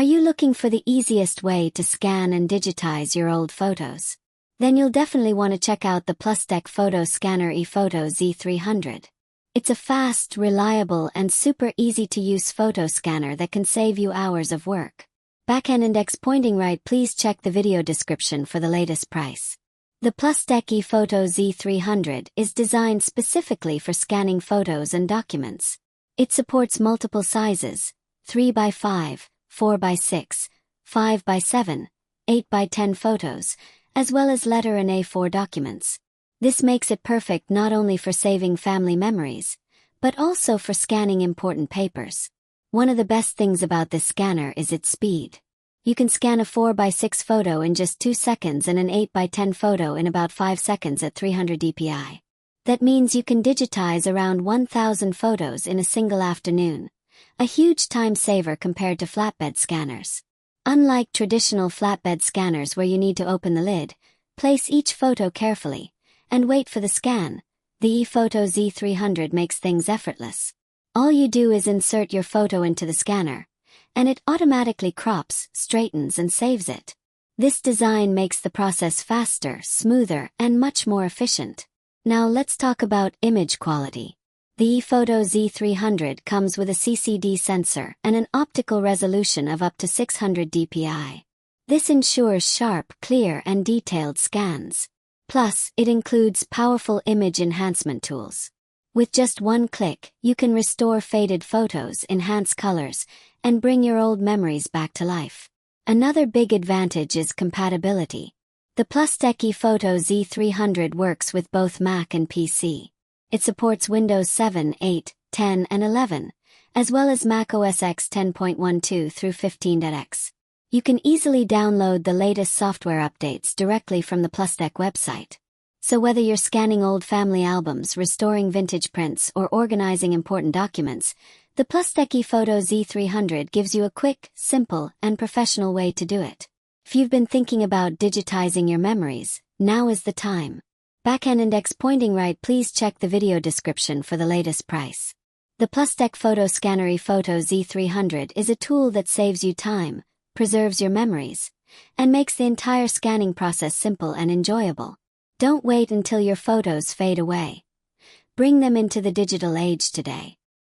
Are you looking for the easiest way to scan and digitize your old photos? Then you'll definitely want to check out the Plustek photo scanner ePhoto Z300. It's a fast, reliable, and super easy-to-use photo scanner that can save you hours of work. Backend index pointing right, please check the video description for the latest price. The Plustek ePhoto Z300 is designed specifically for scanning photos and documents. It supports multiple sizes, 3x5, 4x6, 5x7, 8x10 photos, as well as letter and A4 documents. This makes it perfect not only for saving family memories, but also for scanning important papers. One of the best things about this scanner is its speed. You can scan a 4x6 photo in just 2 seconds and an 8x10 photo in about 5 seconds at 300 dpi. That means you can digitize around 1,000 photos in a single afternoon, a huge time saver compared to flatbed scanners. Unlike traditional flatbed scanners where you need to open the lid, place each photo carefully, and wait for the scan, the ePhoto Z300 makes things effortless. All you do is insert your photo into the scanner, and it automatically crops, straightens, and saves it. This design makes the process faster, smoother, and much more efficient. Now let's talk about image quality. The ePhoto Z300 comes with a CCD sensor and an optical resolution of up to 600 dpi. This ensures sharp, clear, and detailed scans. Plus, it includes powerful image enhancement tools. With just one click, you can restore faded photos, enhance colors, and bring your old memories back to life. Another big advantage is compatibility. The Plustek ePhoto Z300 works with both Mac and PC. It supports Windows 7, 8, 10, and 11, as well as Mac OS X 10.12 through 15.x. You can easily download the latest software updates directly from the Plustek website. So whether you're scanning old family albums, restoring vintage prints, or organizing important documents, the Plustek ePhoto Z300 gives you a quick, simple, and professional way to do it. If you've been thinking about digitizing your memories, now is the time. Backend index pointing right, please check the video description for the latest price. The Plustek photo scanner ePhoto Z300 is a tool that saves you time, preserves your memories, and makes the entire scanning process simple and enjoyable. Don't wait until your photos fade away. Bring them into the digital age today.